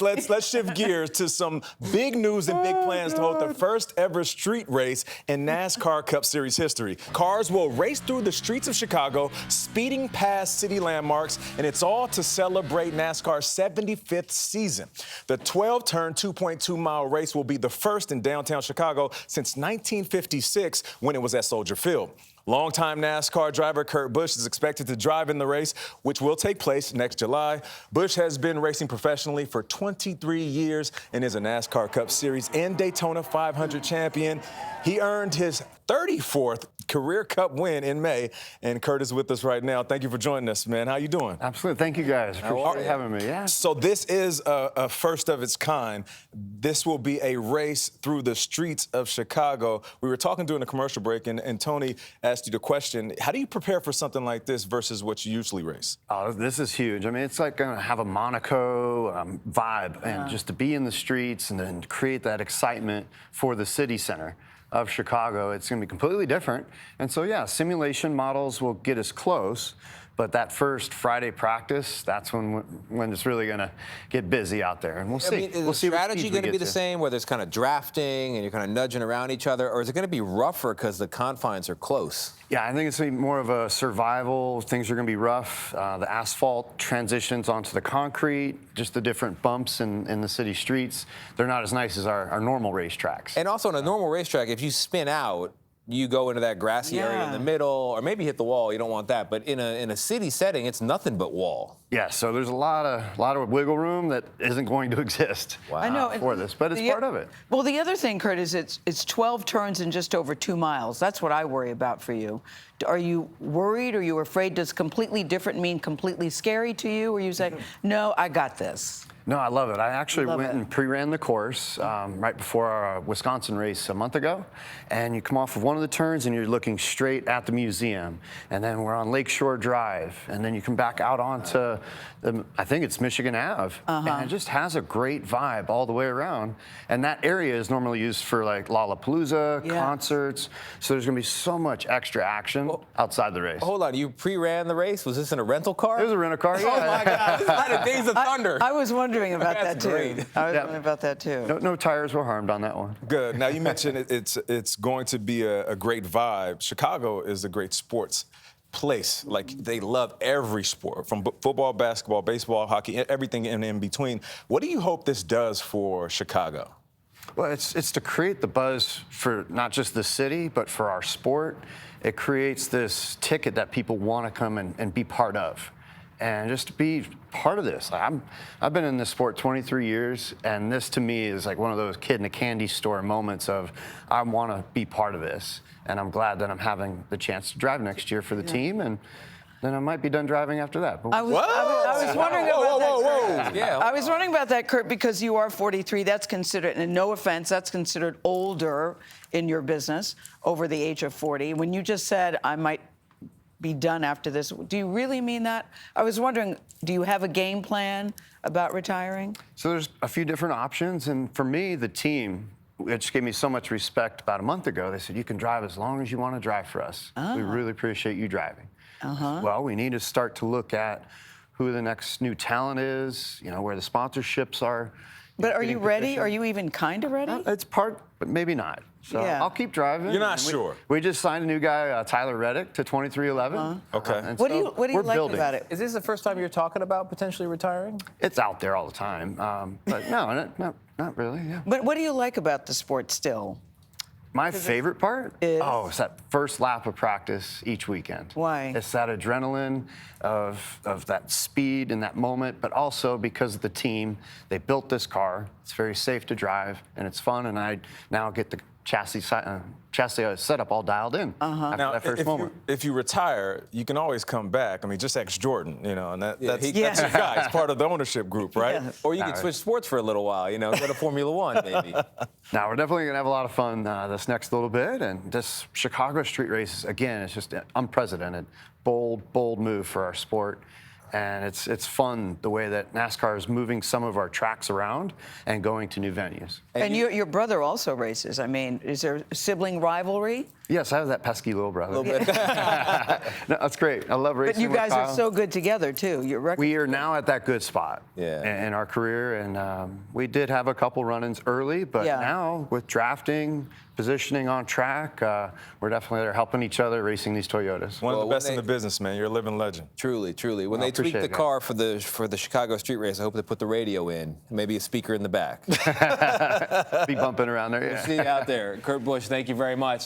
Let's shift gears to some big news and big plans to hold the first ever street race in NASCAR Cup Series history. Cars will race through the streets of Chicago, speeding past city landmarks, and it's all to celebrate NASCAR's 75th season. The 12-turn, 2.2-mile race will be the first in downtown Chicago since 1956 when it was at Soldier Field. Longtime NASCAR driver Kurt Busch is expected to drive in the race, which will take place next July. Busch has been racing professionally for 23 years and is a NASCAR Cup Series and Daytona 500 champion. He earned his 34th career Cup win in May, and Kurt is with us right now. Thank you for joining us, man. How you doing? Absolutely. Thank you, guys. Appreciate having me. Yeah. So this is a first of its kind. This will be a race through the streets of Chicago. We were talking during the commercial break, and Tony asked you the question, how do you prepare for something like this versus what you usually race? Oh, this is huge. I mean, it's like going to have a Monaco vibe, and just to be in the streets and then create that excitement for the city center of Chicago. It's going to be completely different. And so, yeah, simulation models will get us close. But that first Friday practice, that's when it's really going to get busy out there. And we'll see. Is the strategy going to be the same, where there's kind of drafting and you're kind of nudging around each other? Or is it going to be rougher because the confines are close? Yeah, I think it's going to be more of a survival. Things are going to be rough. The asphalt transitions onto the concrete, just the different bumps in the city streets. They're not as nice as our normal racetracks. And also on a normal racetrack, if you spin out, you go into that grassy area in the middle, or maybe hit the wall. You don't want that. But in a city setting, it's nothing but wall. Yeah, so there's a lot of wiggle room that isn't going to exist I know, for this, but it's part of it. Well, the other thing, Kurt, is it's 12 turns in just over 2 miles. That's what I worry about for you. Are you worried? Are you afraid? Does completely different mean completely scary to you? Or you say, no, I got this? No, I love it. I actually went and pre-ran the course right before our Wisconsin race a month ago. And you come off of one of the turns and you're looking straight at the museum. And then we're on Lakeshore Drive. And then you come back out onto, I think it's Michigan Ave. And it just has a great vibe all the way around. And that area is normally used for like Lollapalooza, concerts. So there's going to be so much extra action outside the race. Hold on, you pre-ran the race? Was this in a rental car? It was a rental car, yeah. Oh my God, this is like a Days of Thunder. I was wondering about that too. Great. I was wondering about that too. No tires were harmed on that one. Good. Now, you mentioned it's going to be a great vibe. Chicago is a great sports place. Like, they love every sport, from football, basketball, baseball, hockey, everything in between. What do you hope this does for Chicago? Well, it's to create the buzz for not just the city, but for our sport. It creates this ticket that people want to come and be part of. And just to be part of this. I've been in this sport 23 years, and this to me is like one of those kid in a candy store moments of, I want to be part of this. And I'm glad that I'm having the chance to drive next year for the team, and then I might be done driving after that. But I was wondering about that. Yeah. I was wondering about that, Kurt, because you are 43. That's considered, and no offense, that's considered older in your business, over the age of 40. When you just said, I might be done after this, do you really mean that? I was wondering, do you have a game plan about retiring? So there's a few different options, and for me, the team, which gave me so much respect about a month ago, they said, you can drive as long as you want to drive for us. We really appreciate you driving. Well, we need to start to look at who the next new talent is, where the sponsorships are. But are you ready? Are you even kind of ready? It's part, but maybe not. So I'll keep driving. You're not sure? We just signed a new guy, Tyler Reddick, to 2311. Okay. What do you like about it? Is this the first time you're talking about potentially retiring? It's out there all the time, but no, not really. Yeah. But what do you like about the sport still? My favorite part? Is? Oh, it's that first lap of practice each weekend. Why? It's that adrenaline of that speed in that moment, but also because of the team. They built this car. It's very safe to drive, and it's fun, and I now get the chassis setup all dialed in after that first moment. If you retire, you can always come back. I mean, just ask Jordan, and that's your guy. It's part of the ownership group, right? Yeah. Or you can switch sports for a little while, go to Formula One, maybe. Now, we're definitely going to have a lot of fun this next little bit, and this Chicago street race, again, it's just unprecedented. Bold move for our sport. And it's fun the way that NASCAR is moving some of our tracks around and going to new venues. And your brother also races. I mean, is there sibling rivalry? Yes, I have that pesky little brother. A little bit. No, that's great. I love racing. But you with guys Kyle. are so good together, too. Your record. We are now at that good spot Yeah. in our career, and we did have a couple run-ins early, but Yeah. now with drafting, positioning on track, we're definitely there helping each other racing these Toyotas. One of Well, the best when in the business, man. You're a living legend. Truly, truly. When I they tweak the appreciate it. car for the Chicago street race, I hope they put the radio in, maybe a speaker in the back. Be bumping around there. Yeah. See you out there. Kurt Busch, thank you very much.